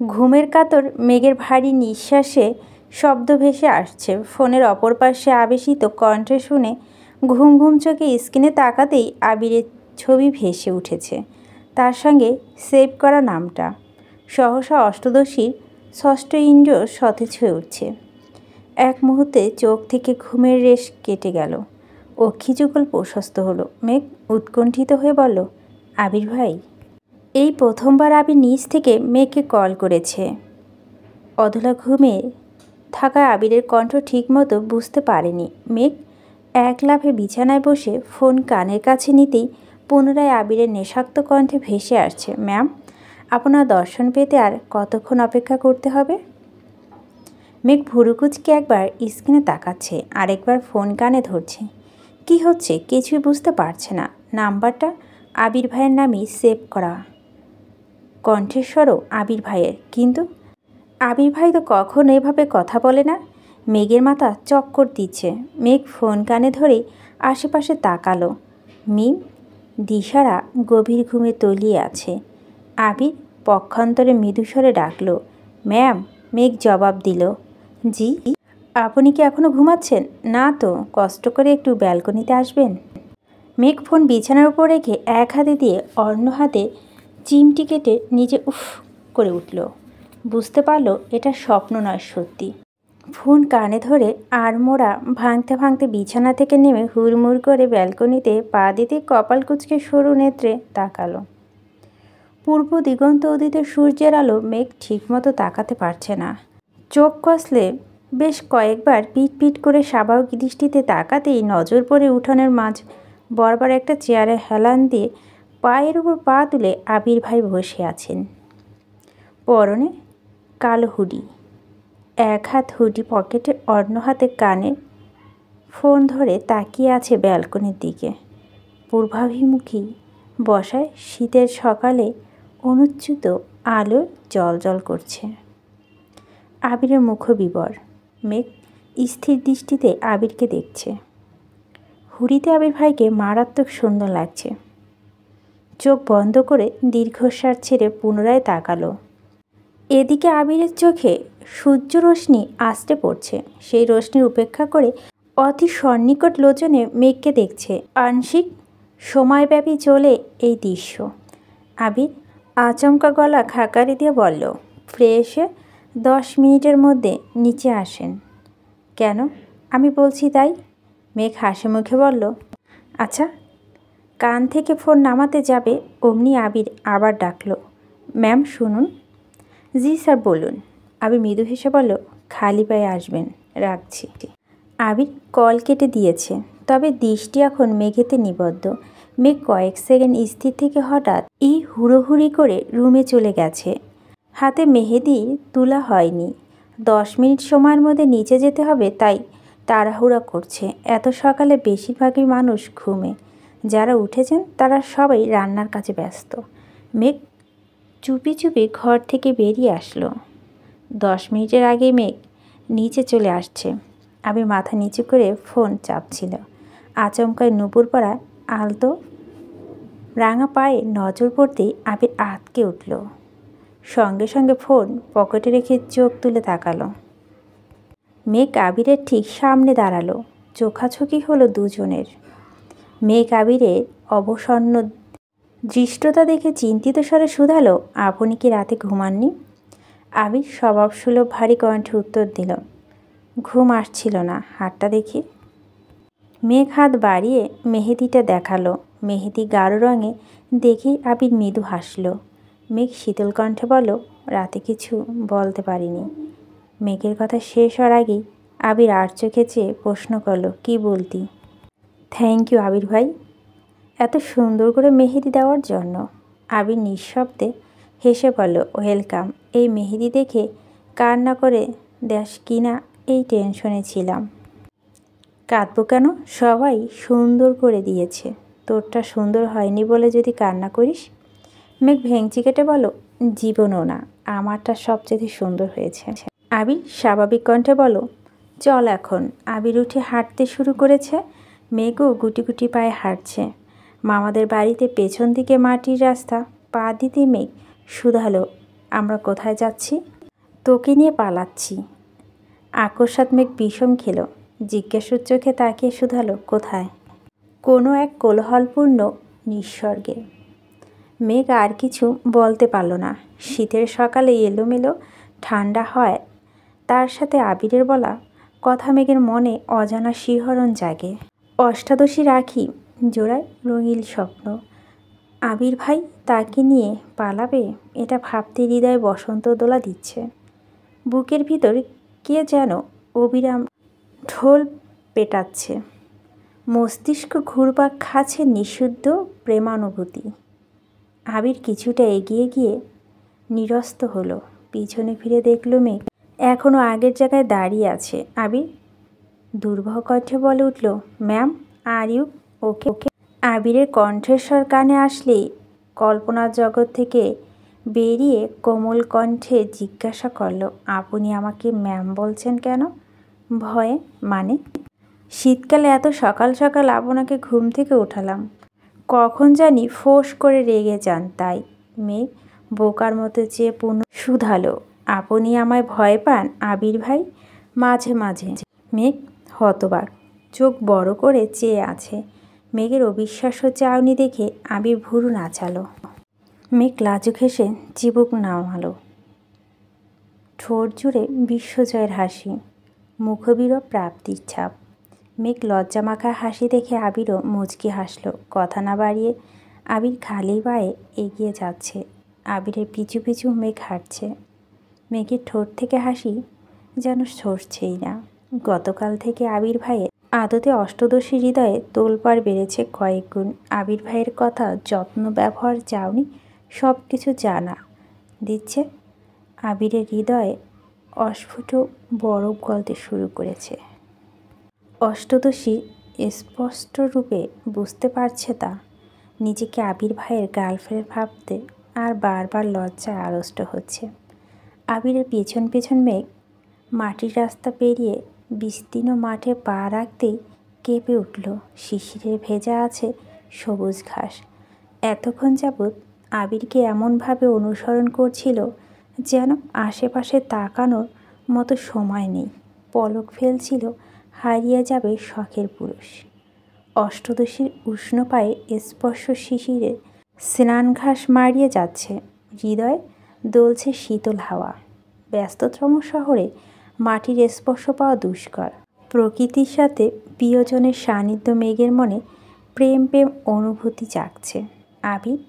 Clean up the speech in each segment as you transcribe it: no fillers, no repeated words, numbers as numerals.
ঘুমের কাতর মেঘের ভারী নিঃশ্বাসে শব্দ ভেসে আসছে। ফোনের অপর পাশে আবেশিত কণ্ঠে শুনে ঘুম ঘুম চোখে স্ক্রিনে তাকাতেই আবিরের ছবি ভেসে উঠেছে, তার সঙ্গে সেভ করা নামটা। সহসা অষ্টদশীর ষষ্ঠ ইন্দ্রিয় সতেজ হয়ে উঠছে। এক মুহূর্তে চোখ থেকে ঘুমের রেশ কেটে গেল। অক্ষিযুগল প্রশস্ত হলো। মেঘ উৎকণ্ঠিত হয়ে বলল, আবির ভাই। এই প্রথমবার আবির নিজ থেকে মেঘকে কল করেছে। অধলা ঘুমে থাকা আবিরের কণ্ঠ ঠিকমতো বুঝতে পারেনি। মেঘ এক লাফে বিছানায় বসে ফোন কানের কাছে নিতেই পুনরায় আবিরের নেশাক্ত কণ্ঠে ভেসে আসছে, ম্যাম, আপনার দর্শন পেতে আর কতক্ষণ অপেক্ষা করতে হবে? মেঘ ভুরুকুচকে একবার স্ক্রিনে তাকাচ্ছে, আরেকবার ফোন কানে ধরছে। কি হচ্ছে কিছুই বুঝতে পারছে না। নাম্বারটা আবির ভাইয়ের নামই সেভ করা। কণ্ঠস্বরও আবির ভাইয়ের, কিন্তু আবির ভাই তো কখনো এভাবে কথা বলে না। মেঘের মাথা চক্কর দিচ্ছে। মেঘ ফোন কানে ধরে আশেপাশে তাকালো। মিম দিশারা গভীর ঘুমে তলিয়ে আছে। আবির পক্ষান্তরে মৃদুস্বরে ডাকলো, ম্যাম। মেঘ জবাব দিল, জি। আপনি কি এখনও ঘুমাচ্ছেন? না তো, কষ্ট করে একটু ব্যালকনিতে আসবেন। মেঘ ফোন বিছানার উপর রেখে এক হাতে দিয়ে অন্য হাতে চিমটি কেটে নিজে উফ করে উঠল। বুঝতে পারল এটা স্বপ্ন নয়, সত্যি। ফোন কানে ধরে আড়মোড়া ভাঙতে ভাঙতে বিছানা থেকে নেমে হুড়মুড় করে ব্যালকনিতে পা দিতে কপাল কুঁচকে সরু নেত্রে তাকালো। পূর্ব দিগন্ত উদিত সূর্যের আলো মেঘ ঠিকমতো তাকাতে পারছে না। চোখ কষলে বেশ কয়েকবার পিট পিট করে স্বাভাবিক দৃষ্টিতে তাকাতেই নজর পড়ে উঠোনের মাঝ বরাবর একটা চেয়ারে হেলান দিয়ে পায়ের উপর পা তুলে আবির ভাই বসে আছেন। পরনে কালো হুডি, এক হাত হুডি পকেটে, অন্য হাতে কানে ফোন ধরে তাকিয়ে আছে ব্যালকনির দিকে। পূর্বাভিমুখী বসায় শীতের সকালে অনুচ্যুত আলো জ্বলজ্বল করছে। আবিরের মুখবিবর। মেঘ স্থির দৃষ্টিতে আবিরকে দেখছে। হুড়িতে আবির ভাইকে মারাত্মক সুন্দর লাগছে। চোখ বন্ধ করে দীর্ঘশ্বাস ছেড়ে পুনরায় তাকালো। এদিকে আবিরের চোখে সূর্য রশ্মি আস্তে পড়ছে। সেই রশ্মির উপেক্ষা করে অতি সন্নিকট লোচনে মেঘকে দেখছে। আংশিক সময়ব্যাপী চলে এই দৃশ্য। আবির আচমকা গলা খাকারি দিয়ে বলল, ফ্রেশে 10 মিনিটের মধ্যে নিচে আসেন। কেন? আমি বলছি তাই। মেঘ হাসি মুখে বলল, আচ্ছা। কান থেকে ফোন নামাতে যাবে অমনি আবির আবার ডাকল, ম্যাম শুনুন। জি স্যার বলুন। আবির মৃদু হেসে বলল, খালি পায়ে আসবেন, রাখছি। আবির কল কেটে দিয়েছে, তবে দৃষ্টি এখন মেঘেতে নিবদ্ধ। মেঘ কয়েক সেকেন্ড স্থির থেকে হঠাৎ হুড়োহুড়ি করে রুমে চলে গেছে। হাতে মেহেদি তোলা হয়নি। 10 মিনিট সময়ের মধ্যে নিচে যেতে হবে, তাই তাড়াহুড়া করছে। এত সকালে বেশিরভাগই মানুষ ঘুমে। যারা উঠেছেন তারা সবাই রান্নার কাজে ব্যস্ত। মেঘ চুপি চুপি ঘর থেকে বেরিয়ে আসলো। 10 মিনিটের আগেই মেঘ নিচে চলে আসছে। আবির মাথা নিচু করে ফোন চাপছিল। আচমকায় নুপুরপাড়া আলতো রাঙা পায়ে নজর পড়তেই আবির আঁতকে উঠল। সঙ্গে সঙ্গে ফোন পকেটে রেখে চোখ তুলে তাকালো। মেঘ আবিরের ঠিক সামনে দাঁড়ালো। চোখাচোখি হলো দুজনের। মেঘ আবিরের অবসন্ন দৃষ্টতা দেখে চিন্তিত স্বরে শুধালো, আপনি কি রাতে ঘুমাননি? আবির স্বভাবসুলভ ভারী কণ্ঠে উত্তর দিল, ঘুম আসছিল না, হাতটা দেখি। মেঘ হাত বাড়িয়ে মেহেদিটা দেখালো। মেহেদি গাঢ় রঙে দেখেই আবির মৃদু হাসল। মেঘ শীতল কণ্ঠে বলল, রাতে কিছু বলতে পারিনি। মেঘের কথা শেষ হওয়ার আগেই আবির আর চোখে চেয়ে প্রশ্ন করল, কি বলতি? থ্যাংক ইউ আবির ভাই, এত সুন্দর করে মেহেদি দেওয়ার জন্য। আবির নিঃশব্দে হেসে বলল, ওয়েলকাম। এই মেহেদি দেখে কান্না করে দেশ কিনা এই টেনশনে ছিলাম। কাঁদবো কেন? সবাই সুন্দর করে দিয়েছে, তোরটা সুন্দর হয়নি বলে যদি কান্না করিস? মেঘ ভেঙচি কেটে বলো, জীবনও না, আমারটা সবচেয়ে সুন্দর হয়েছে। আবির স্বাভাবিক কণ্ঠে বলো, চল এখন। আবির উঠে হাঁটতে শুরু করেছে। মেঘও গুটি গুটি পায়ে হাঁটছে। মামাদের বাড়িতে পেছন দিকে মাটির রাস্তা পা দিতে মেঘ শুধালো, আমরা কোথায় যাচ্ছি? তোকে নিয়ে পালাচ্ছি। আকস্মাৎ মেঘ বিষম খেল। জিজ্ঞাসুর চোখে তাকিয়ে শুধালো, কোথায়? কোনো এক কোলাহলপূর্ণ নিঃস্বর্গে। মেঘ আর কিছু বলতে পারল না। শীতের সকালে এলোমেলো ঠান্ডা হয়, তার সাথে আবিরের বলা কথা মেঘের মনে অজানা শিহরণ জাগে। অষ্টাদশী রাখি জোড়ায় রঙিন স্বপ্ন। আবির ভাই তাকে নিয়ে পালাবে, এটা ভাবতে হৃদয়ে বসন্ত দোলা দিচ্ছে। বুকের ভিতর কে যেন অবিরাম ঢোল পেটাচ্ছে। মস্তিষ্ক ঘুরপাক খাচ্ছে নিষিদ্ধ প্রেমানুভূতি। আবির কিছুটা এগিয়ে গিয়ে নিরস্ত হলো। পিছনে ফিরে দেখল মেঘ এখনও আগের জায়গায় দাঁড়িয়ে আছে। আবির দুর্বহ কণ্ঠে বলে উঠল, ম্যাম, আর ইউ ওকে? আবিরের কণ্ঠস্বর কানে আসলেই কল্পনার জগৎ থেকে বেরিয়ে কোমল কণ্ঠে জিজ্ঞাসা করল, আপনি আমাকে ম্যাম বলছেন কেন? ভয়ে? মানে? শীতকালে এত সকাল সকাল আপনাকে ঘুম থেকে উঠালাম, কখন জানি ফোঁস করে রেগে যান, তাই। মেঘ বোকার মতো চেয়ে পুনঃ শুধালো, আপনি আমায় ভয় পান আবির ভাই? মাঝে মাঝে। মেঘ হতবাক, চোখ বড় করে চেয়ে আছে। মেঘের অবিশ্বাস্য চাউনি দেখে আবির ভুরু নাচালো। মেঘ লাজুক হেসে চিবুক নামালো। ঠোঁট জুড়ে বিশ্বজয়ের হাসি, মুখবিরব প্রাপ্তির ছাপ। মেঘ লজ্জামাখা হাসি দেখে আবিরও মুচকি হাসল। কথা না বাড়িয়ে আবির খালি পায়ে এগিয়ে যাচ্ছে। আবিরের পিছু পিছু মেঘ হাঁটছে। মেঘের ঠোঁট থেকে হাসি যেন সরছেই না। গতকাল থেকে আবির ভাইয়ের আদতে অষ্টদশী হৃদয়ে তোলপাড় বেড়েছে কয়েক গুণ। আবির ভাইয়ের কথা, যত্ন, ব্যবহার, চাউনি সব কিছু জানা দিচ্ছে আবিরের হৃদয়ে অস্ফুট বরফ গলতে শুরু করেছে। অষ্টদশী স্পষ্ট রূপে বুঝতে পারছে তা। নিজেকে আবির ভাইয়ের গার্লফ্রেন্ড ভাবতে আর বারবার লজ্জায় আড়ষ্ট হচ্ছে। আবিরের পেছন পেছন মেঘ মাটির রাস্তা পেরিয়ে বিস্তীর্ণ মাঠে পা রাখতেই কেঁপে উঠল। শিশিরে ভেজা আছে সবুজ ঘাস। এতক্ষণ যাবৎ আবিরকে এমনভাবে অনুসরণ করছিল যেন আশেপাশে তাকানোর মতো সময় নেই। পলক ফেলছিল, হারিয়ে যাবে শখের পুরুষ। অষ্টদশীর উষ্ণ পায়ে স্পর্শ শিশিরে স্নান ঘাস মারিয়ে যাচ্ছে। হৃদয় দোলছে শীতল হাওয়া। ব্যস্ততম শহরে মাটির স্পর্শ পাওয়া দুষ্কর। প্রকৃতির সাথে প্রিয়জনের সান্নিধ্য মেঘের মনে প্রেম প্রেম অনুভূতি জাগছে। আবির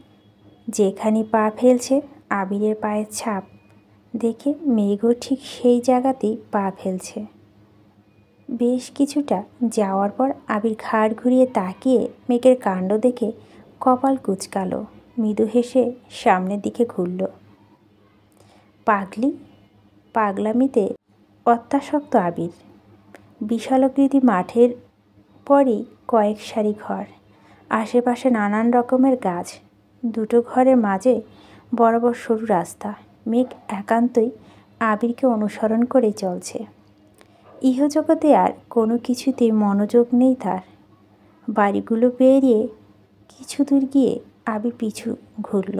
যেখানে পা ফেলছে, আবিরের পায়ের ছাপ দেখে মেঘও ঠিক সেই জায়গাতেই পা ফেলছে। বেশ কিছুটা যাওয়ার পর আবির ঘাড় ঘুরিয়ে তাকিয়ে মেঘের কাণ্ড দেখে কপাল কুঁচকালো। মৃদু হেসে সামনের দিকে ঘুরল। পাগলামিতে অত্যাসক্ত আবির। বিশালাকৃতি মাঠের পরই কয়েক সারি ঘর, আশেপাশে নানান রকমের গাছ। দুটো ঘরের মাঝে বরাবর সরু রাস্তা। মেঘ একান্তই আবিরকে অনুসরণ করে চলছে। ইহজগতে আর কোনো কিছুতেই মনোযোগ নেই তার। বাড়িগুলো পেরিয়ে কিছু দূর গিয়ে আবির পিছু ঘুরল।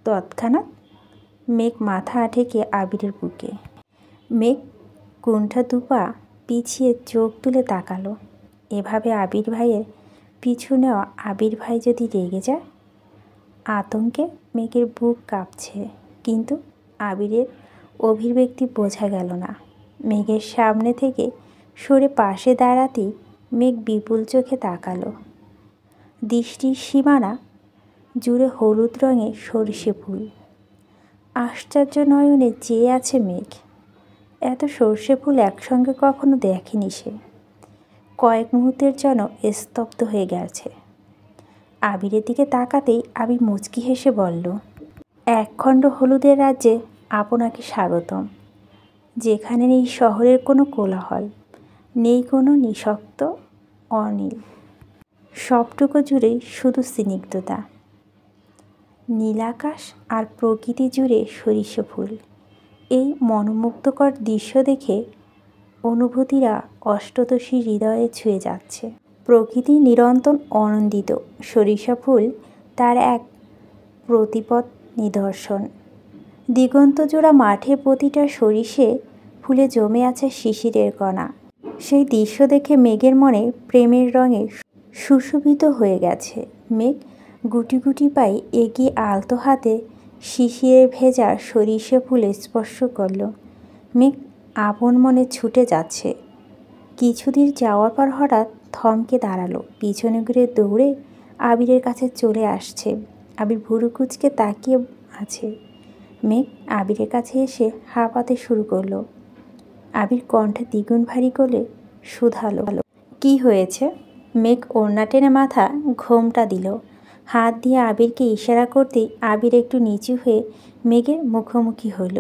তৎক্ষণাৎ মেঘ মাথা ঠেকে আবিরের বুকে। মেঘ কুণ্ঠা দুপা পিছিয়ে চোখ তুলে তাকালো। এভাবে আবির ভাইয়ের পিছু নেওয়া আবির ভাই যদি রেগে যায়? আতঙ্কে মেঘের বুক কাঁপছে, কিন্তু আবিরের অভিব্যক্তি বোঝা গেল না। মেঘের সামনে থেকে সরে পাশে দাঁড়াতেই মেঘ বিপুল চোখে তাকালো। দৃষ্টির সীমানা জুড়ে হলুদ রঙের সরষে ফুল। আশ্চর্য নয়নে চেয়ে আছে মেঘ। এত সরষে ফুল একসঙ্গে কখনো দেখেনি সে। কয়েক মুহূর্তের জন্য স্তব্ধ হয়ে গেছে। আবিরের দিকে তাকাতেই আবির মুচকি হেসে বলল, একখণ্ড হলুদের রাজ্যে আপনাকে স্বাগতম, যেখানে নেই শহরের কোনো কোলাহল, নেই কোনো নিঃশব্দ অনিল। সবটুকু জুড়ে শুধু স্নিগ্ধতা, নীলাকাশ আর প্রকৃতি জুড়ে সরিষা ফুল। এই মনোমুগ্ধকর দৃশ্য দেখে অনুভূতিরা অষ্টদশী হৃদয়ে ছুঁয়ে যাচ্ছে। প্রকৃতি নিরন্তর আনন্দিত, সরিষা ফুল তার এক প্রতিপদ নিদর্শন। দিগন্তজোড়া মাঠে প্রতিটা সরিষে ফুলে জমে আছে শিশিরের কণা। সেই দৃশ্য দেখে মেঘের মনে প্রেমের রঙে সুশোভিত হয়ে গেছে। মেঘ গুটি গুটি পায়ে এগিয়ে আলতো হাতে শিশিরের ভেজা সরিষে ফুলে স্পর্শ করল। মেঘ আপন মনে ছুটে যাচ্ছে। কিছুদূর যাওয়ার পর হঠাৎ থমকে দাঁড়ালো, পিছনে ঘুরে দৌড়ে আবিরের কাছে চলে আসছে। আবির ভুরু কুঁচকে তাকিয়ে আছে। মেঘ আবিরের কাছে এসে হাঁপাতে শুরু করলো। আবির কণ্ঠে দ্বিগুণ ভারী করে শুধালো, কি হয়েছে? মেঘ ওড়না টেনে মাথা ঘোমটা দিল। হাত দিয়ে আবিরকে ইশারা করতেই আবির একটু নিচু হয়ে মেঘের মুখোমুখি হইল।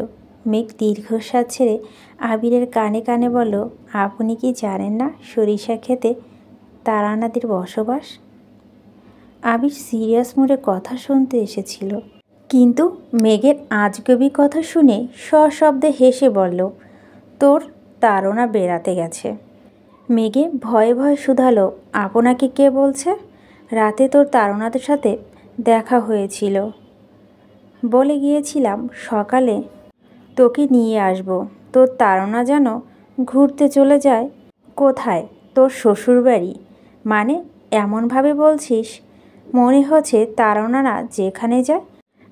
মেঘ দীর্ঘশ্বাস ছেড়ে আবিরের কানে কানে বলল, আপনি কি জানেন না সরিষা খেতে তারানাদের বসবাস? আবির সিরিয়াস মোডে কথা শুনতে এসেছিল, কিন্তু মেঘের আজগবি কথা শুনে সশব্দে হেসে বলল, তোর তাড়না বেড়াতে গেছে। মেঘে ভয়ে ভয়ে শুধালো, আপনাকে কে বলছে? রাতে তোর তাড়নাদের সাথে দেখা হয়েছিল, বলে গিয়েছিলাম সকালে তোকে নিয়ে আসব। তোর তাড়না যেন ঘুরতে চলে যায়। কোথায়? তোর শ্বশুরবাড়ি। মানে এমনভাবে বলছিস মনে হচ্ছে তাড়নারা যেখানে যায়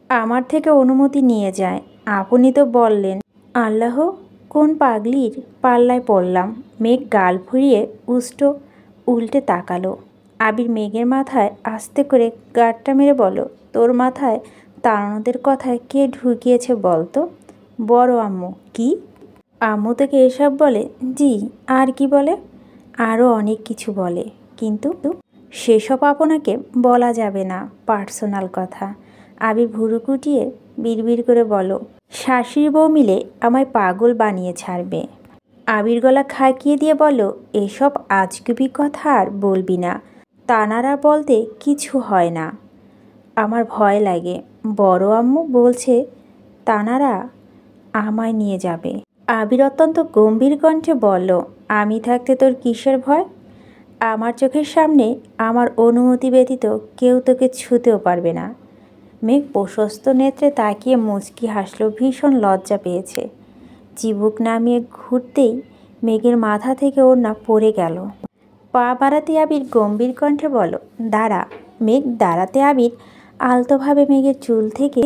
আমার থেকে অনুমতি নিয়ে যায়। আপনি তো বললেন। আল্লাহ, কোন পাগলির পাল্লায় পড়লাম। মেঘ গাল ফুরিয়ে উল্টে তাকালো। আবির মেঘের মাথায় আস্তে করে গাঁটটা মেরে বলল, তোর মাথায় তাড়নাদের কথায় কে ঢুকিয়েছে বলতো? বড় আম্মু। কি? আম্মু থেকে এসব বলে? জি। আর কি বলে? আরও অনেক কিছু বলে, কিন্তু সেসব আপনাকে বলা যাবে না, পার্সোনাল কথা। আবির ভুরু কুটিয়ে বিড়বিড় করে বলো, শাশুড়ি বউ মিলে আমায় পাগল বানিয়ে ছাড়বে। আবির গলা খাকিয়ে দিয়ে বলল, এসব আজগুবি কথা আর বলবি না। তানারা বলতে কিছু হয় না। আমার ভয় লাগে। বড় আম্মু বলছে তানারা আমায় নিয়ে যাবে। আবির অত্যন্ত গম্ভীর কণ্ঠে বলল, আমি থাকতে তোর কিসের ভয়? আমার চোখের সামনে আমার অনুমতি ব্যতীত কেউ তোকে ছুঁতেও পারবে না। মেঘ প্রশস্ত নেত্রে তাকিয়ে মুচকি হাসল। ভীষণ লজ্জা পেয়েছে। চিবুক নামিয়ে ঘুরতেই মেঘের মাথা থেকে ওড়না পড়ে গেল। পা বাড়াতে আবির গম্ভীর কণ্ঠে বলল, দাঁড়া। মেঘ দাঁড়াতে আবির আলতোভাবে মেঘের চুল থেকে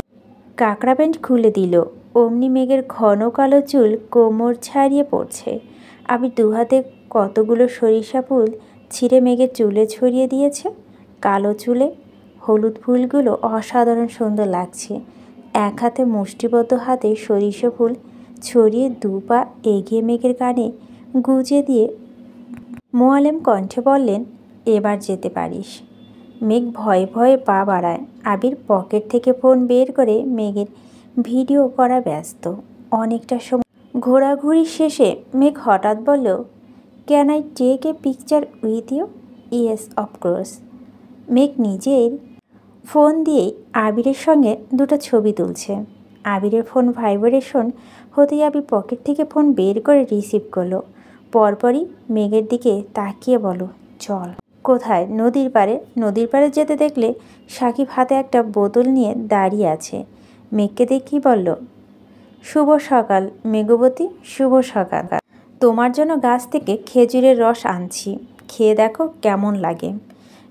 কাঁকড়া প্যান্ট খুলে দিল। অমনি মেঘের ঘন কালো চুল কোমর ছাড়িয়ে পড়ছে। আবির দুহাতে কতগুলো সরিষা ফুল ছিঁড়ে মেঘের চুলে ছড়িয়ে দিয়েছে। কালো চুলে হলুদ ফুলগুলো অসাধারণ সুন্দর লাগছে। এক হাতে মুষ্টিবদ্ধ হাতে সরিষা ফুল ছড়িয়ে দু পা এগিয়ে মেঘের কানে গুজে দিয়ে মোয়ালেম কণ্ঠে বললেন, এবার যেতে পারিস। মেঘ ভয়ে ভয়ে পা বাড়ায়। আবির পকেট থেকে ফোন বের করে মেঘের ভিডিও করা ব্যস্ত। অনেকটা সময় ঘোরাঘুরি শেষে মেঘ হঠাৎ বলল, can I take a picture with you? Yes, of course. Megh নিজের ফোন দিয়েই আবিরের সঙ্গে দুটো ছবি তুলছে। আবিরের ফোন ভাইব্রেশন হতেই আবির পকেট থেকে ফোন বের করে রিসিভ করলো। পরপরই মেঘের দিকে তাকিয়ে বলো, চল। কোথায়? নদীর পাড়ে। নদীর পাড়ে যেতে দেখলে সাকিব হাতে একটা বোতল নিয়ে দাঁড়িয়ে আছে। মেঘকে দেখি বলল, শুভ সকাল মেঘবতী, শুভ সকাল। তোমার জন্য গাছ থেকে খেজুরের রস আনছি, খেয়ে দেখো কেমন লাগে।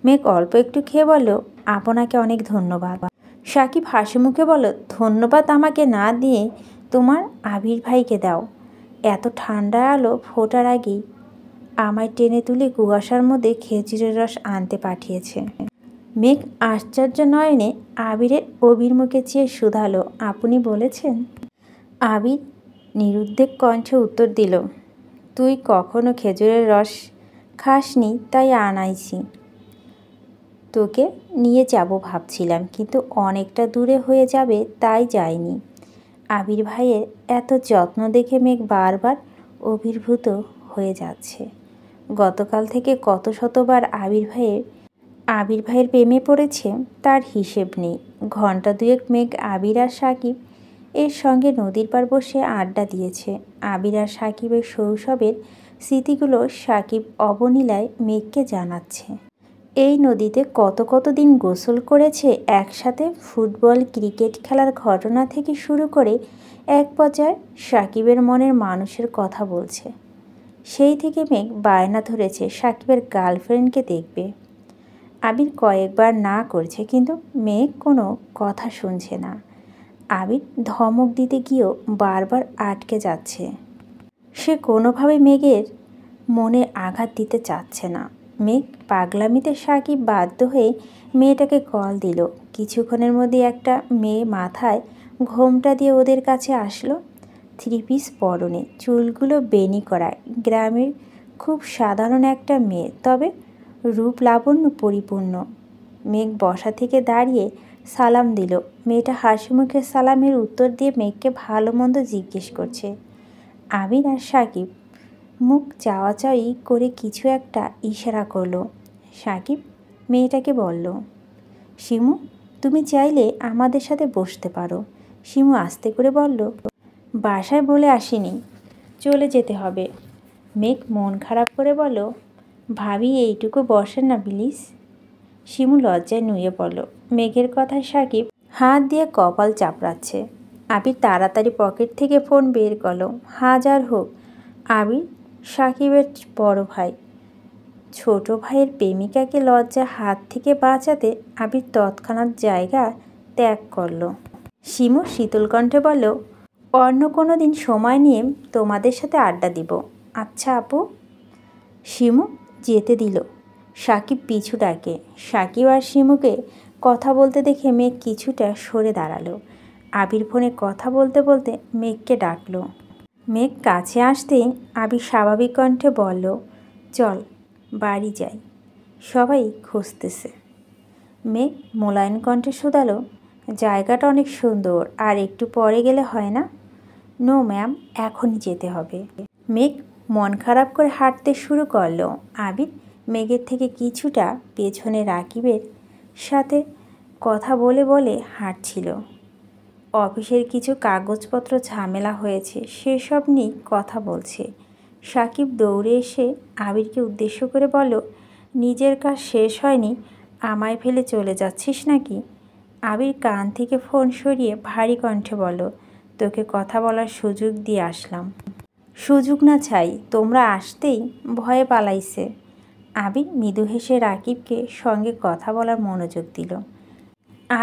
মেঘ অল্প একটু খেয়ে বলল, আপনাকে অনেক ধন্যবাদ। সাকিব হাসি মুখে বলল, ধন্যবাদ আমাকে না দিয়ে তোমার আবির ভাইকে দাও। এত ঠান্ডা আলো ফোটার আগেই আমায় টেনে তুলে কুয়াশার মধ্যে খেজুরের রস আনতে পাঠিয়েছে। মেঘ আশ্চর্য নয়নে আবিরের অভিমুখে চেয়ে শুধালো, আপনি বলেছেন? আবির নিরুদ্বেগ কণ্ঠে উত্তর দিল, তুই কখনো খেজুরের রস খাসনি তাই আনাইছি। তোকে নিয়ে যাব ভাবছিলাম, কিন্তু অনেকটা দূরে হয়ে যাবে তাই যাইনি। আবির ভাইয়ের এত যত্ন দেখে মেঘ বারবার অভিভূত হয়ে যাচ্ছে। গতকাল থেকে কত শতবার আবির ভাইয়ের প্রেমে পড়েছে তার হিসেব নেই। ঘণ্টা দুয়েক মেঘ আবির আর সাকিব এর সঙ্গে নদীর পাড় বসে আড্ডা দিয়েছে। আবির আর সাকিবের শৈশবের স্মৃতিগুলো সাকিব অবলীলায় মেঘকে জানাচ্ছে। এই নদীতে কত কত দিন গোসল করেছে একসাথে। ফুটবল ক্রিকেট খেলার ঘটনা থেকে শুরু করে এক পর্যায়ে সাকিবের মনের মানুষের কথা বলছে। সেই থেকে মেঘ বায়না ধরেছে সাকিবের গার্লফ্রেন্ডকে দেখবে। আবির কয়েকবার না করছে, কিন্তু মেঘ কোনো কথা শুনছে না। আবির ধমক দিতে গিয়েও বারবার আটকে যাচ্ছে। সে কোনোভাবে মেঘের মনে আঘাত দিতে চাচ্ছে না। মেঘ পাগলামিতে সাকিব বাধ্য হয়ে মেয়েটাকে কল দিল। কিছুক্ষণের মধ্যে একটা মেয়ে মাথায় ঘোমটা দিয়ে ওদের কাছে আসলো। 3 পিস পরনে, চুলগুলো বেনি করায়, গ্রামের খুব সাধারণ একটা মেয়ে, তবে রূপ লাবণ্য পরিপূর্ণ। মেঘ বসা থেকে দাঁড়িয়ে সালাম দিল। মেয়েটা হাসি মুখে সালামের উত্তর দিয়ে মেঘকে ভালো মন্দ জিজ্ঞেস করছে। আবির আর সাকিব মুখ চাওয়াচাওয়ি করে কিছু একটা ইশারা করলো। সাকিব মেয়েটাকে বলল, শিমু, তুমি চাইলে আমাদের সাথে বসতে পারো। শিমু আস্তে করে বলল, বাসায় বলে আসিনি, চলে যেতে হবে। মেঘ মন খারাপ করে বলল, ভাবি এইটুকু বসেন না প্লিজ। শিমু লজ্জায় নুয়ে পড়ল। মেঘের কথায় সাকিব হাত দিয়ে কপাল চাপড়াচ্ছে। আবির তাড়াতাড়ি পকেট থেকে ফোন বের করলো। হাজার হোক আবির সাকিবের বড় ভাই। ছোট ভাইয়ের প্রেমিকাকে লজ্জার হাত থেকে বাঁচাতে আবির তৎক্ষণাৎ জায়গা ত্যাগ করল। শিমু শীতল কণ্ঠে বলল, অন্য কোনো দিন সময় নিয়ে তোমাদের সাথে আড্ডা দিব। আচ্ছা আপু। শিমু যেতে দিল। সাকিব পিছু ডাকে। সাকিব আর শিমুকে কথা বলতে দেখে মেঘ কিছুটা সরে দাঁড়ালো। আবির ফোনে কথা বলতে বলতে মেঘকে ডাকলো। মেঘ কাছে আসতেই আবির স্বাভাবিক কণ্ঠে বলল, চল বাড়ি যাই, সবাই খুঁজতেছে। মেঘ মোলায়েম কণ্ঠে শুধালো, জায়গাটা অনেক সুন্দর, আর একটু পরে গেলে হয় না? নো ম্যাম, এখনই যেতে হবে। মেঘ মন খারাপ করে হাঁটতে শুরু করলো। আবির মেঘের থেকে কিছুটা পেছনে রাকিবের সাথে কথা বলে বলে হাঁটছিল। অফিসের কিছু কাগজপত্র ঝামেলা হয়েছে, সেসব নিয়ে কথা বলছে। সাকিব দৌড়ে এসে আবিরকে উদ্দেশ্য করে বলল, নিজের কাজ শেষ হয়নি, আমায় ফেলে চলে যাচ্ছিস নাকি? আবির কান থেকে ফোন সরিয়ে ভারী কণ্ঠে বলল, তোকে কথা বলার সুযোগ দিয়ে আসলাম। সুযোগ না চাই, তোমরা আসতেই ভয়ে পালাইছে। আবির মৃদু হেসে রাকিবকে সঙ্গে কথা বলার মনোযোগ দিল।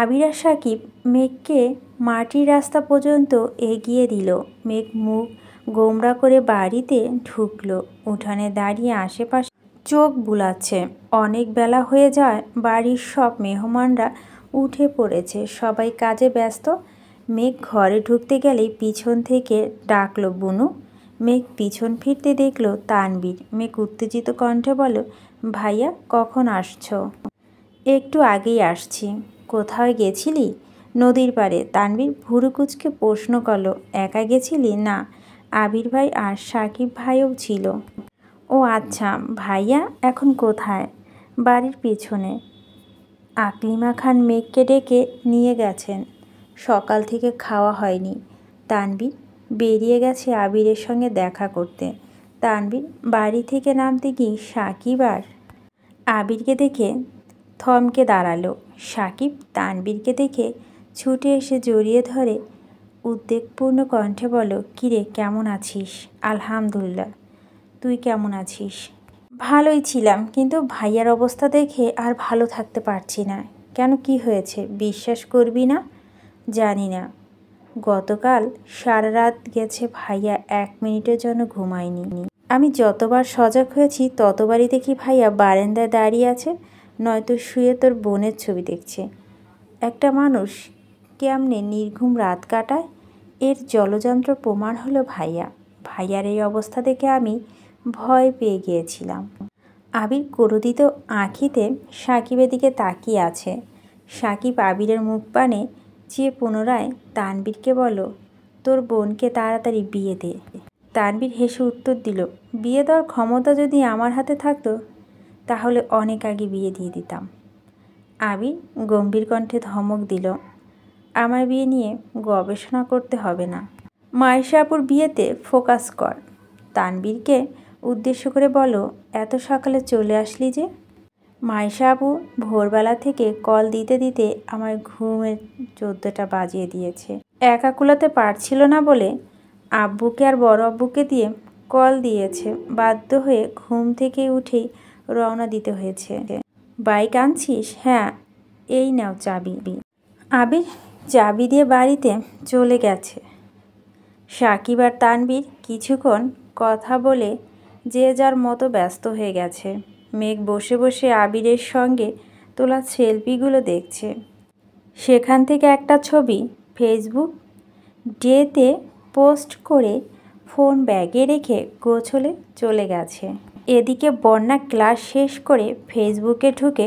আবির আর সাকিব মেঘকে মাটির রাস্তা পর্যন্ত এগিয়ে দিল। মেঘ মুখ গোমড়া করে বাড়িতে ঢুকলো। উঠানে দাঁড়িয়ে আশেপাশে চোখ বুলাচ্ছে। অনেক বেলা হয়ে যায়, বাড়ির সব মেহমানরা উঠে পড়েছে, সবাই কাজে ব্যস্ত। মেঘ ঘরে ঢুকতে গেলেই পিছন থেকে ডাকলো, বুনু। মেঘ পিছন ফিরতে দেখলো তানবীর। মেঘ উত্তেজিত কণ্ঠে বলল, ভাইয়া কখন আসছো? একটু আগেই আসছি। কোথাও গেছিলি? নদীর পাড়ে। তানবীর ভুরু কুঁচকে প্রশ্ন করলো, একা গেছিলি? না, আবির ভাই আর সাকিব ভাইও ছিল। ও আচ্ছা, ভাইয়া এখন কোথায়? বাড়ির পিছনে। আকলিমা খান মেঘকে ডেকে নিয়ে গেছেন, সকাল থেকে খাওয়া হয়নি। তানবীর বেরিয়ে গেছে আবিরের সঙ্গে দেখা করতে। তানবীর বাড়ি থেকে নামতে গিয়ে সাকিব আর আবিরকে দেখে থমকে দাঁড়ালো। সাকিব তানবীরকে দেখে ছুটে এসে জড়িয়ে ধরে উদ্বেগপূর্ণ কণ্ঠে বলল, কিরে কেমন আছিস? আলহামদুলিল্লাহ, তুই কেমন আছিস? ভালোই ছিলাম, কিন্তু ভাইয়ার অবস্থা দেখে আর ভালো থাকতে পারছি না। কেন, কি হয়েছে? বিশ্বাস করবি না, জানি না। গতকাল সারা রাত গেছে, ভাইয়া 1 মিনিটের জন্য ঘুমায়নি। আমি যতবার সজাগ হয়েছি ততবারই দেখি ভাইয়া বারান্দায় দাঁড়িয়ে আছে, নয়তো শুয়ে তোর বোনের ছবি দেখছে। একটা মানুষ কেমনে নির্ঘুম রাত কাটায়, এর জলযন্ত্র প্রমাণ হলো ভাইয়া। ভাইয়ার এই অবস্থা দেখে আমি ভয় পেয়ে গিয়েছিলাম। আবির ক্রোধিত আঁখিতে সাকিবের দিকে তাকিয়ে আছে। সাকিব আবিরের মুখ পানে চেয়ে পুনরায় তানবীরকে বলল, তোর বোনকে তাড়াতাড়ি বিয়ে দে। তানবীর হেসে উত্তর দিল, বিয়ে দেওয়ার ক্ষমতা যদি আমার হাতে থাকতো তাহলে অনেক আগে বিয়ে দিয়ে দিতাম। আবির গম্ভীর কণ্ঠে ধমক দিল, আমার বিয়ে নিয়ে গবেষণা করতে হবে না, মায়েশা আপুর বিয়েতে ফোকাস কর। তানবীরকে উদ্দেশ্য করে বলো, এত সকালে চলে আসলি যে? মাইশা আপু ভোরবেলা থেকে কল দিতে দিতে আমার ঘুমের 14টা বাজিয়ে দিয়েছে। একা কুলাতে পারছিল না বলে আব্বুকে আর বড় আব্বুকে দিয়ে কল দিয়েছে। বাধ্য হয়ে ঘুম থেকে উঠেই রওনা দিতে হয়েছে। বাইক আনছিস? হ্যাঁ, এই নাও চাবি। আবির চাবি দিয়ে বাড়িতে চলে গেছে। সাকিব আর তানবীর কিছুক্ষণ কথা বলে যে যার মতো ব্যস্ত হয়ে গেছে। মেঘ বসে বসে আবিরের সঙ্গে তোলা সেলফিগুলো দেখছে। সেখান থেকে একটা ছবি ফেসবুক ডেতে পোস্ট করে ফোন ব্যাগে রেখে গোছলে চলে গেছে। এদিকে বন্যা ক্লাস শেষ করে ফেসবুকে ঢুকে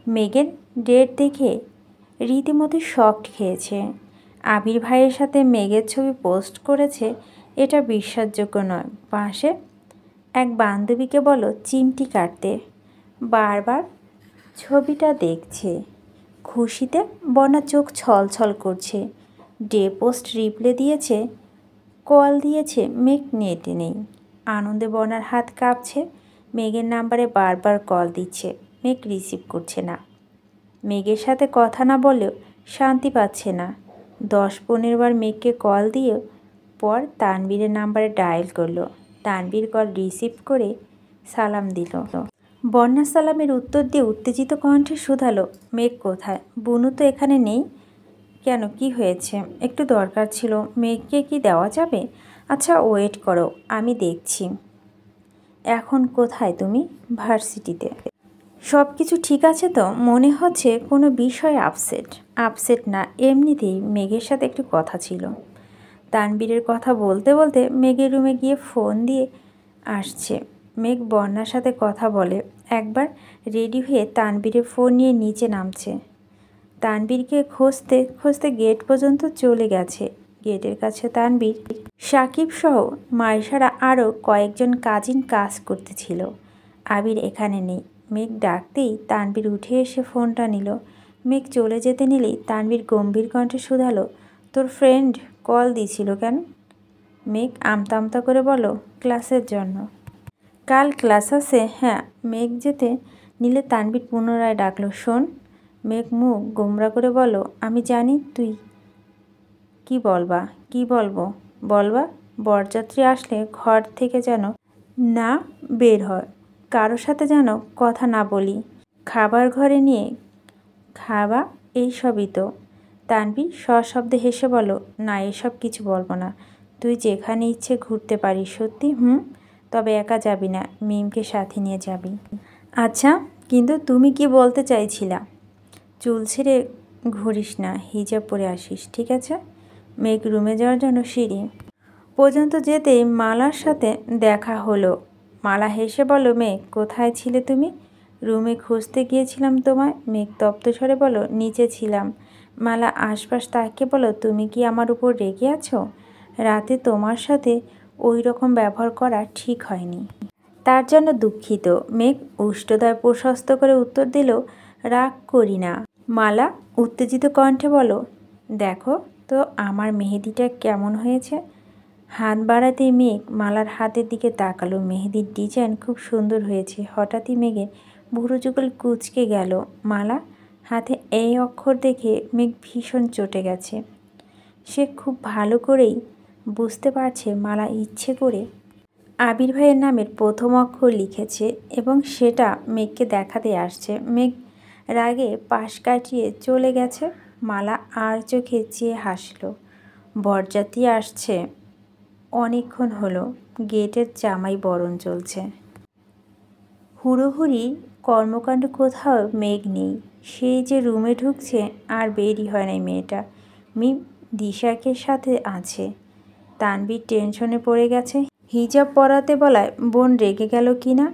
মেঘের ডেট দেখে রীতিমতো শকড খেয়েছে। আবির ভাইয়ের সাথে মেঘের ছবি পোস্ট করেছে, এটা বিশ্বাসযোগ্য নয়। পাশে এক বান্ধবীকে বলো চিমটি কাটতে। বারবার ছবিটা দেখছে। খুশিতে বন্যা চোখ ছলছল করছে। ডে পোস্ট রিপ্লে দিয়েছে, কল দিয়েছে, মেঘ নেটে নেই। আনন্দে বন্যার হাত কাঁপছে। মেঘের নাম্বারে বারবার কল দিচ্ছে, মেঘ রিসিভ করছে না। মেঘের সাথে কথা না বললেও শান্তি পাচ্ছে না। 10-15 বার মেঘকে কল দিয়ে পর তানবীরের নাম্বারে ডায়াল করলো। তানবীর কল রিসিভ করে সালাম দিল। বন্যা সালামের উত্তর দিয়ে উত্তেজিত কণ্ঠে শুধালো, মেঘ কোথায়? বুনু তো এখানে নেই। কেন, কি হয়েছে? একটু দরকার ছিল। মেঘকে কি দেওয়া যাবে? আচ্ছা ওয়েট করো, আমি দেখছি। এখন কোথায় তুমি? ভার্সিটিতে। সব কিছু ঠিক আছে তো? মনে হচ্ছে কোনো বিষয়ে আপসেট না, এমনিতেই মেঘের সাথে একটু কথা ছিল। তানবীরের কথা বলতে বলতে মেঘের রুমে গিয়ে ফোন দিয়ে আসছে। মেঘ বন্যার সাথে কথা বলে একবার রেডি হয়ে তানবীরের ফোন নিয়ে নিচে নামছে। তানবীরকে খুঁজতে খুঁজতে গেট পর্যন্ত চলে গেছে। গেটের কাছে তানবীর, সাকিব সহ মাইশারা আরও কয়েকজন কাজিন কাজ করতেছিল। আবির এখানে নেই। মেঘ ডাকতেই তানবীর উঠে এসে ফোনটা নিল। মেঘ চলে যেতে নিলেই তানবীর গম্ভীর কণ্ঠে শুধালো, তোর ফ্রেন্ড কল দিয়েছিল কেন? মেঘ আমতা আমতা করে বলো, ক্লাসের জন্য। কাল ক্লাস আছে? হ্যাঁ। মেঘ যেতে নিলে তানবীর পুনরায় ডাকলো, শোন। মেঘ মুখ গোমরা করে বলো, আমি জানি তুই কি বলবা। কি বলবো? বলবা বরযাত্রী আসলে ঘর থেকে যেন না বের হয়, কারো সাথে যেন কথা না বলি, খাবার ঘরে নিয়ে খাবা, এইসবই তো। তানবীর সশব্দে হেসে বলো, না এসব কিছু বলবো না। তুই যেখানে ইচ্ছে ঘুরতে পারিস। সত্যি? তবে একা যাবি না, মিমকে সাথে নিয়ে যাবি। আচ্ছা, কিন্তু তুমি কি বলতে চাইছিলা? চুল ছেড়ে ঘুরিস না, হিজাব পরে আসিস, ঠিক আছে? মেঘ রুমে যাওয়ার জন্য সিঁড়ি পর্যন্ত যেতেই মালার সাথে দেখা হলো। মালা হেসে বলো, মেঘ কোথায় ছিলে তুমি? রুমে খুঁজতে গিয়েছিলাম তোমায়। মেঘ তপ্ত স্বরে বলো, নিচে ছিলাম। মালা আশপাশ তাকিয়ে বলো, তুমি কি আমার উপর রেগে আছো? রাতে তোমার সাথে ওই রকম ব্যবহার করা ঠিক হয়নি, তার জন্য দুঃখিত। মেঘ উষ্ঠদয় প্রশস্ত করে উত্তর দিল, রাগ করি না। মালা উত্তেজিত কণ্ঠে বলো, দেখো তো আমার মেহেদিটা কেমন হয়েছে। হাত বাড়াতেই মেঘ মালার হাতের দিকে তাকালো। মেহেদির ডিজাইন খুব সুন্দর হয়েছে। হঠাৎই মেঘের ভুরু যুগল কুঁচকে গেল। মালা হাতে এই অক্ষর দেখে মেঘ ভীষণ চটে গেছে। সে খুব ভালো করেই বুঝতে পারছে মালা ইচ্ছে করে আবির ভাইয়ের নামের প্রথম অক্ষর লিখেছে এবং সেটা মেঘকে দেখাতে আসছে। মেঘ রাগে পাশ কাটিয়ে চলে গেছে। মালা আর চোখে চেয়ে হাসল। বরযাত্রী আসছে। অনেকক্ষণ হলো গেটের জামাই বরণ চলছে। হুড়োহুড়ি কর্মকাণ্ড, কোথাও মেঘ নেই। সেই যে রুমে ঢুকছে আর বেরই হয় নাই মেয়েটা। মিম দিশাকে সাথে আছে। তানবীর টেনশনে পড়ে গেছে। হিজাব পরাতে বলায় বোন রেগে গেল কি না।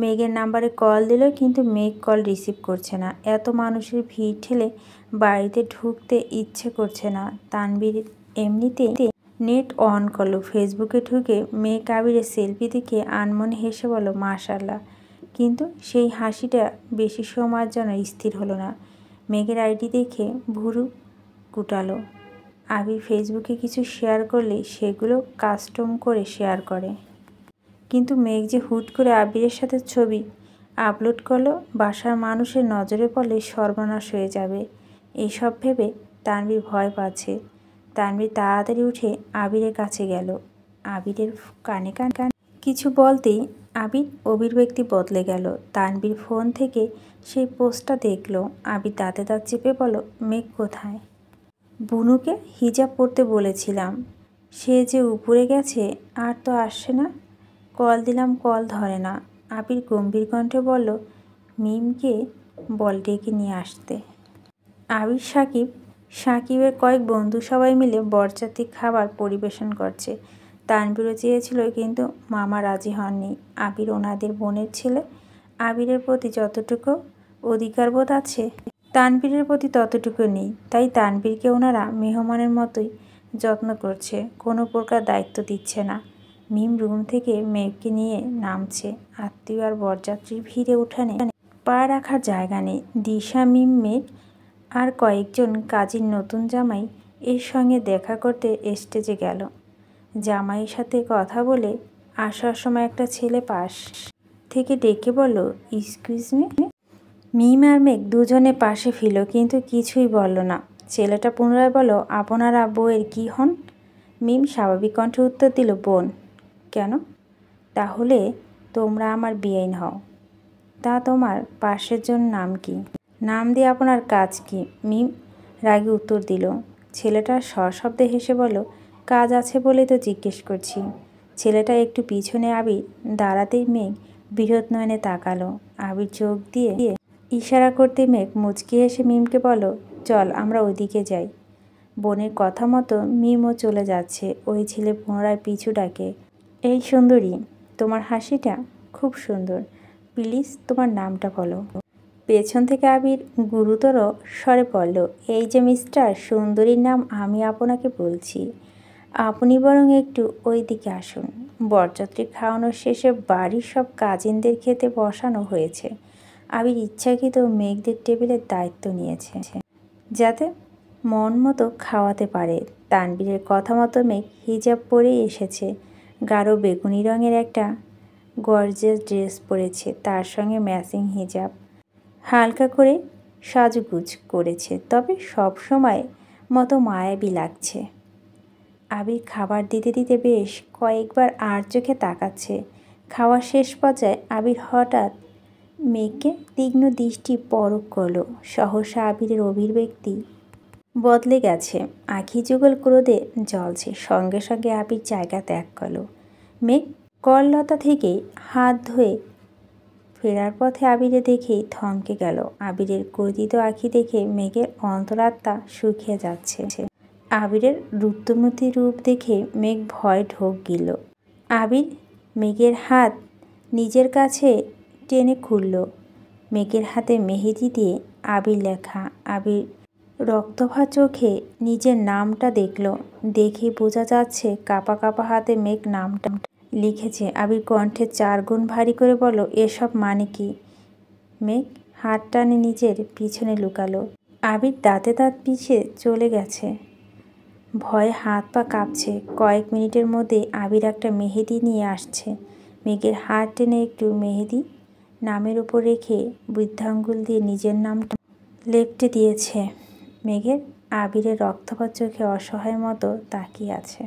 মেঘের নাম্বারে কল দিল, কিন্তু মেঘ কল রিসিভ করছে না। এত মানুষের ভিড় ঠেলে বাড়িতে ঢুকতে ইচ্ছে করছে না। তানবীর এমনিতে নেট অন করলো। ফেসবুকে ঢুকে মেঘ আবিরের সেলফি দেখে আনমনে হেসে বলো, মাশাল্লাহ। কিন্তু সেই হাসিটা বেশি সময়ের জন্য স্থির হলো না। মেঘের আইডি দেখে ভুরু কুটালো। আবির ফেসবুকে কিছু শেয়ার করলে সেগুলো কাস্টম করে শেয়ার করে, কিন্তু মেঘ যে হুট করে আবিরের সাথে ছবি আপলোড করলো, বাসার মানুষের নজরে পড়লে সর্বনাশ হয়ে যাবে। এইসব ভেবে তানভীর ভয় পাচ্ছে। তানভীর তাড়াতাড়ি উঠে আবিরের কাছে গেল। আবিরের কানে কিছু বলতেই আবির অভিব্যক্তি বদলে গেল। তানভীর ফোন থেকে সেই পোস্টটা দেখল। আবির দাঁতে দাঁত চেপে বলল, মেঘ কোথায়? বুনুকে হিজাব পরতে বলেছিলাম, সে যে উপরে গেছে, আর তো আসছে না। কল দিলাম, কল ধরে না। আবির গম্ভীর কণ্ঠে বলল, মিমকে বল ডেকে নিয়ে আসতে। আবির সাকিবের কয়েক বন্ধু সবাই মিলে বরযাত্রী খাবার পরিবেশন করছে। তানভীরও চেয়েছিল, কিন্তু মামা রাজি হননি। আবির ওনাদের বোনের ছেলে। আবিরের প্রতি যতটুকু অধিকারবোধ আছে তানভীরের প্রতি ততটুকু নেই। তাই তানভীরকে ওনারা মেহমানের মতোই যত্ন করছে, কোনো প্রকার দায়িত্ব দিচ্ছে না। মিম রুম থেকে মেঘকে নিয়ে নামছে। আত্মীয় আর বরযাত্রীর ভিড়ে উঠানে পা রাখার জায়গা নেই। দিশা, মিম, মেঘ আর কয়েকজন কাজীর নতুন জামাই এর সঙ্গে দেখা করতে স্টেজে গেল। জামাইয়ের সাথে কথা বলে আসার সময় একটা ছেলে পাশ থেকে ডেকে বলল, এক্সকিউজ মি। মিম আর মেঘ দুজনে পাশে ফিরল, কিন্তু কিছুই বলল না। ছেলেটা পুনরায় বলল, আপনারা বউয়ের কি হন? মিম স্বাভাবিক কণ্ঠে উত্তর দিল, বোন। কেন? তাহলে তোমরা আমার বেআইন হও। তা তোমার পাশের জন নাম কি? নাম দিয়ে আপনার কাজ কি? মিম রাগে উত্তর দিল। ছেলেটা সশব্দে হেসে বলল, কাজ আছে বলেই তো জিজ্ঞেস করছি। ছেলেটা একটু পিছনে আবির দাঁড়াতেই মেঘ বৃহৎ নয়নে তাকালো। আবির চোখ দিয়ে ইশারা করতে মেঘ মুচকি হেসে মিমকে বলল, চল আমরা ওইদিকে যাই। বোনের কথা মতো মিমও চলে যাচ্ছে। ওই ছেলে পুনরায় পিছু ডাকে, এই সুন্দরী, তোমার হাসিটা খুব সুন্দর, প্লিজ তোমার নামটা বলো। পেছন থেকে আবির গুরুতর স্বরে বলল, এই যে মিস্টার, সুন্দরীর নাম আমি আপনাকে বলছি। আপনি বরং একটু ওই দিকে আসুন। বরযাত্রী খাওয়ানোর শেষে বাড়ির সব কাজিনদের খেতে বসানো হয়েছে। আবির ইচ্ছাকৃত মেঘদের টেবিলের দায়িত্ব নিয়েছে, যাতে মন মতো খাওয়াতে পারে। তানভীরের কথা মতো মেঘ হিজাব পরেই এসেছে। গাঢ় বেগুনি রঙের একটা গর্জিয়াস ড্রেস পরেছে, তার সঙ্গে ম্যাচিং হিজাব। হালকা করে সাজগুজ করেছে, তবে সব সময় মতো মায়াবী লাগছে। আবির খাবার দিতে দিতে বেশ কয়েকবার আর চোখে তাকাচ্ছে। খাওয়া শেষ পর্যায়ে আবির হঠাৎ মেঘকে তীক্ষ্ণ দৃষ্টি পরক করলো। সহসা আবিরের অভিব্যক্তি বদলে গেছে, আঁখি যুগল ক্রোধে জ্বলছে। সঙ্গে সঙ্গে আবির জায়গা ত্যাগ করলো। মেঘ কললতা থেকে হাত ধুয়ে ফেরার পথে আবিরে দেখেই থমকে গেল। আবিরের ক্রোধিত আঁখি দেখে মেঘের অন্তরাত্মা শুকিয়ে যাচ্ছে। আবিরের রুদ্রমূর্তি রূপ দেখে মেঘ ভয় ঢোক গিল। আবির মেঘের হাত নিজের কাছে টেনে খুলল। মেঘের হাতে মেহেদি দিয়ে আবির লেখা। আবির রক্তভা চোখে নিজের নামটা দেখল। দেখেই বোঝা যাচ্ছে কাঁপা কাঁপা হাতে মেঘ নামটা লিখেছে। আবির কণ্ঠে 4 গুণ ভারী করে বলল, এসব মানে কি? মেঘ হাত টানে নিজের পিছনে লুকালো। আবির দাঁতে দাঁত পিষে চলে গেছে। ভয়ে হাত পা কাঁপছে। কয়েক মিনিটের মধ্যে আবির একটা মেহেদি নিয়ে আসছে। মেঘের হাত টেনে একটু মেহেদি নামের উপর রেখে বৃদ্ধাঙ্গুল দিয়ে নিজের নামটা লেপ্টে দিয়েছে। মেঘের আবিরের রক্তপাত চোখে অসহায় মতো তাকিয়ে আছে।